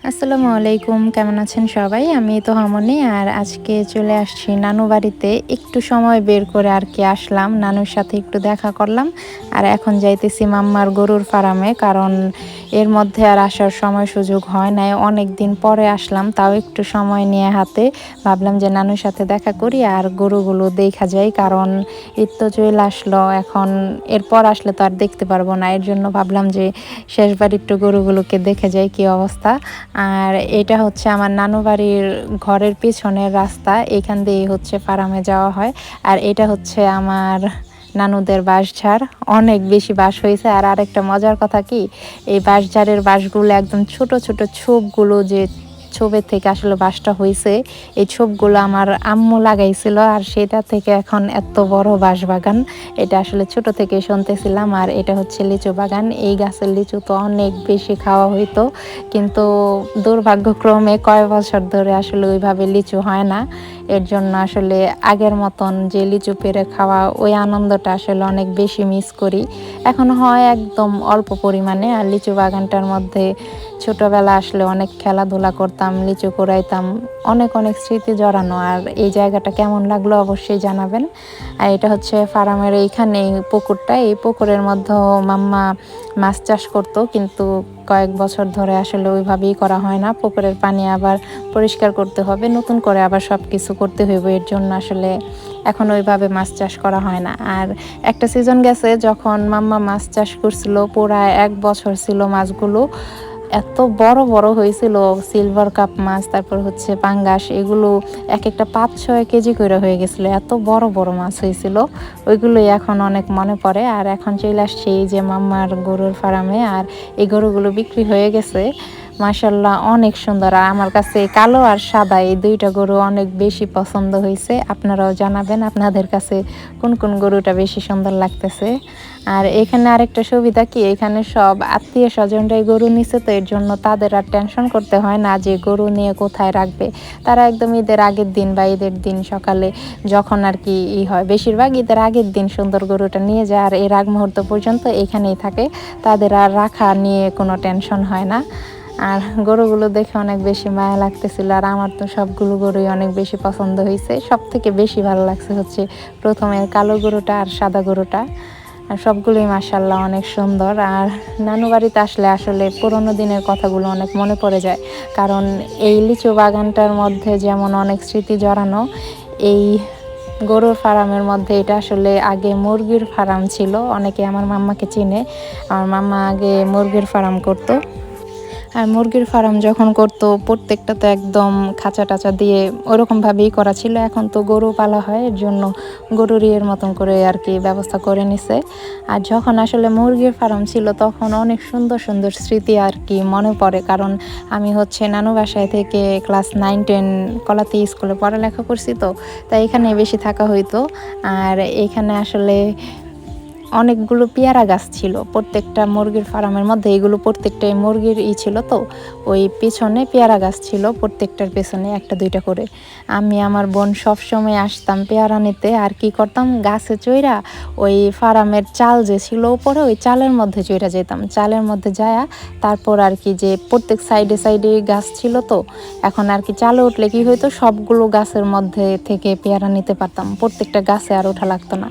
আসসালামু আলাইকুম, কেমন আছেন সবাই? আমি তো হামনি আর আজকে চলে আসছি নানু বাড়িতে। একটু সময় বের করে আর কি আসলাম। নানুর সাথে একটু দেখা করলাম। আর এখন যাইতেছি মাম্মার গরুর ফার্মে, কারণ এর মধ্যে আর আসার সময় সুযোগ হয় নাই। অনেকদিন পরে আসলাম, তাও একটু সময় নিয়ে হাতে ভাবলাম যে নানুর সাথে দেখা করি আর গরুগুলো দেখা যাই, কারণ ঈদ তো চলে আসলো। এখন এরপর আসলে তো আর দেখতে পারবো না, এর জন্য ভাবলাম যে শেষবার একটু গরুগুলোকে দেখে যাই কী অবস্থা। আর এটা হচ্ছে আমার নানু বাড়ির ঘরের পিছনের রাস্তা, এখান দিয়ে হচ্ছে ফার্মে যাওয়া হয়। আর এটা হচ্ছে আমার নানুদের বাঁশঝাড়, অনেক বেশি বাঁশ হয়েছে। আর আরেকটা মজার কথা কি, এই বাঁশঝাড়ের বাঁশগুলো একদম ছোট ছোট ছোপগুলো, যে ছোপের থেকে আসলে বাঁশটা হয়েছে, এই ছোপগুলো আমার আম্মু লাগাইছিল। আর সেটা থেকে এখন এত বড় বাঁশ বাগান, এটা আসলে ছোট থেকে শুনতেছিলাম। আর এটা হচ্ছে লিচু বাগান, এই গাছের লিচু তো অনেক বেশি খাওয়া হইতো, কিন্তু দুর্ভাগ্যক্রমে কয়েক বছর ধরে আসলে ওইভাবে লিচু হয় না। এর জন্য আসলে আগের মতন যে লিচু পেড়ে খাওয়া, ওই আনন্দটা আসলে অনেক বেশি মিস করি। এখন হয় একদম অল্প পরিমাণে। আর লিচু বাগানটার মধ্যে ছোটবেলা আসলে অনেক খেলাধুলা করতাম, লিচু কুড়াইতাম, অনেক অনেক স্মৃতি জড়ানো। আর এই জায়গাটা কেমন লাগলো অবশ্যই জানাবেন। আর এটা হচ্ছে ফার্মের এইখানে পুকুরটা, এই পুকুরের মধ্যে মাম্মা মাছ চাষ করতো, কিন্তু কয়েক বছর ধরে আসলে ওইভাবেই করা হয় না। পুকুরের পানি আবার পরিষ্কার করতে হবে, নতুন করে আবার সব কিছু করতে হইব, এর জন্য আসলে এখন ওইভাবে মাছ চাষ করা হয় না। আর একটা সিজন গেছে যখন মাম্মা মাছ চাষ করছিল, পুরায় 1 বছর ছিল মাছগুলো এত বড় বড় হয়েছিল। সিলভার কাপ মাছ, তারপর হচ্ছে পাঙ্গাস, এগুলো এক একটা 5-6 কেজি করে হয়ে গেছিল, এত বড় বড় মাছ হয়েছিল। ওইগুলোই এখন অনেক মনে পড়ে। আর এখন চলে আসছে এই যে মাম্মার গরুর ফার্মে, আর এই গরুগুলো বিক্রি হয়ে গেছে। মাশাল্লাহ অনেক সুন্দর। আর আমার কাছে কালো আর সাদা এই দুইটা গরু অনেক বেশি পছন্দ হয়েছে। আপনারাও জানাবেন আপনাদের কাছে কোন কোন গরুটা বেশি সুন্দর লাগতেছে। আর এখানে আরেকটা সুবিধা কি, এখানে সব আত্মীয় স্বজনরাই গরু নিছে, তো এর জন্য তাদের আর টেনশন করতে হয় না যে গরু নিয়ে কোথায় রাখবে। তারা একদম ঈদের আগের দিন বা ঈদের দিন সকালে যখন আর কি হয়, বেশিরভাগ ঈদের আগের দিন সুন্দর গরুটা নিয়ে যায়, আর এর আগ মুহূর্ত পর্যন্ত এখানেই থাকে। তাদের আর রাখা নিয়ে কোনো টেনশন হয় না। আর গরুগুলো দেখে অনেক বেশি মায়া লাগতেছিল। আর আমার তো সবগুলো গরুই অনেক বেশি পছন্দ হয়েছে। সব থেকে বেশি ভালো লাগছে হচ্ছে প্রথমে কালো গরুটা আর সাদা গরুটা। আর সবগুলোই মাশাল্লাহ অনেক সুন্দর। আর নানু বাড়িতে আসলে আসলে পুরোনো দিনের কথাগুলো অনেক মনে পড়ে যায়, কারণ এই লিচু বাগানটার মধ্যে যেমন অনেক স্মৃতি জড়ানো, এই গরুর ফার্মের মধ্যে এটা আসলে আগে মুরগির ফার্ম ছিল। অনেকে আমার মাম্মাকে চিনে, আমার মাম্মা আগে মুরগির ফার্ম করতো। আর মুরগির ফার্ম যখন করতো প্রত্যেকটা তো একদম খাঁচা টাচা দিয়ে ওরকমভাবেই করা ছিল। এখন তো গরু পালা হয়, এর জন্য গরুর ইয়ের মতন করে আর কি ব্যবস্থা করে নিছে। আর যখন আসলে মুরগির ফার্ম ছিল তখন অনেক সুন্দর সুন্দর স্মৃতি আর কি মনে পড়ে, কারণ আমি হচ্ছে নানু বাসায় থেকে ক্লাস 9-10 কলাতি স্কুলে পড়ালেখা করছি, তো তাই এখানে বেশি থাকা হইতো। আর এখানে আসলে অনেকগুলো পেয়ারা গাছ ছিল প্রত্যেকটা মুরগির ফার্মের মধ্যে, এগুলো প্রত্যেকটাই মুরগির ছিল, তো ওই পিছনে পেয়ারা গাছ ছিল প্রত্যেকটার পেছনে একটা দুইটা করে। আমি আমার বোন সব সময় আসতাম পেয়ারা নিতে। আর কি করতাম, গাছে চইরা ওই ফার্মের চাল যে ছিল উপরে, ওই চালের মধ্যে চইরা যেতাম। চালের মধ্যে যায়া তারপর আর কি, যে প্রত্যেক সাইডে সাইডে গাছ ছিল, তো এখন আর কি চালে উঠলে কি হইতো, সবগুলো গাছের মধ্যে থেকে পেয়ারা নিতে পারতাম, প্রত্যেকটা গাছে আর ওঠা লাগতো না।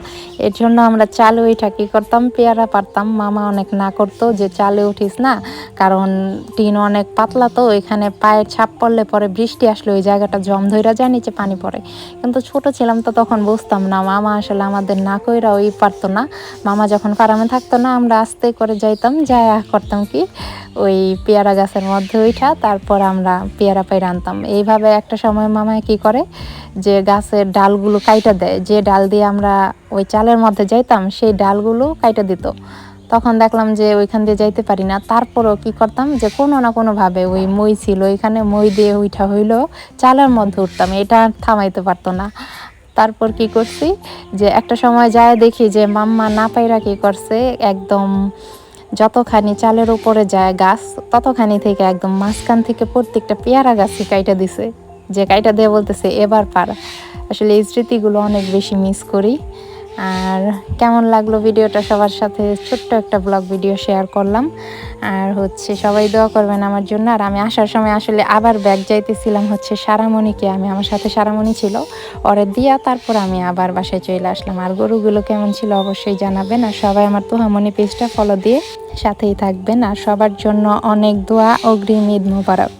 এর জন্য আমরা চালে ওইটা কী করতাম, পেয়ারা পারতাম। মামা অনেক না করতো যে চালে উঠিস না, কারণ টিন অনেক পাতলা, তো এখানে পায়ের ছাপ পড়লে পরে বৃষ্টি আসলে ওই জায়গাটা জম ধইরা যায়, নিচে পানি পড়ে। কিন্তু ছোট ছিলাম তো তখন বুঝতাম না, মামা আসলে আমাদের না কইরা ওই পারতো না। মামা যখন ফার্মে থাকতো না, আমরা আস্তে করে যাইতাম, যায়া করতাম কি, ওই পেয়ারা গাছের মধ্যে ওইটা তারপর আমরা পেয়ারা পাইরা আনতাম। এইভাবে একটা সময় মামায় কি করে, যে গাছের ডালগুলো কাইটা দেয়, যে ডাল দিয়ে আমরা ওই চালের মধ্যে যাইতাম সেই ডালগুলো কাইটা দিত। তখন দেখলাম যে ওইখান দিয়ে যাইতে পারি না, তারপরও কি করতাম, যে কোনো না কোনোভাবে ওই মই ছিল ওইখানে, মই দিয়ে উঠা হইলো চালের মধ্যে উঠতাম, এটা থামাইতে পারতো না। তারপর কি করছি, যে একটা সময় যায় দেখি যে মাম্মা না পাইরা কি করছে, একদম যতখানি চালের উপরে যায় গাছ, ততখানি থেকে একদম মাঝখান থেকে প্রত্যেকটা পেয়ারা গাছই কাইটা দিছে, যে কাইটা দিয়ে বলতেছে এবার পার। আসলে এই স্মৃতিগুলো অনেক বেশি মিস করি। আর কেমন লাগলো ভিডিওটা সবার সাথে ছোট্ট একটা ব্লগ ভিডিও শেয়ার করলাম। আর হচ্ছে সবাই দোয়া করবেন আমার জন্য। আর আমি আসার সময় আসলে আবার ব্যাগ যাইতেছিলাম হচ্ছে সারামণিকে, আমি আমার সাথে সারামণি ছিল, ওরে দিয়া তারপর আমি আবার বাসায় চলে আসলাম। আর গরুগুলো কেমন ছিল অবশ্যই জানাবেন। আর সবাই আমার তুহামণি পেজটা ফলো দিয়ে সাথেই থাকবেন। আর সবার জন্য অনেক দোয়া, অগ্রিম ঈদ মোবারক।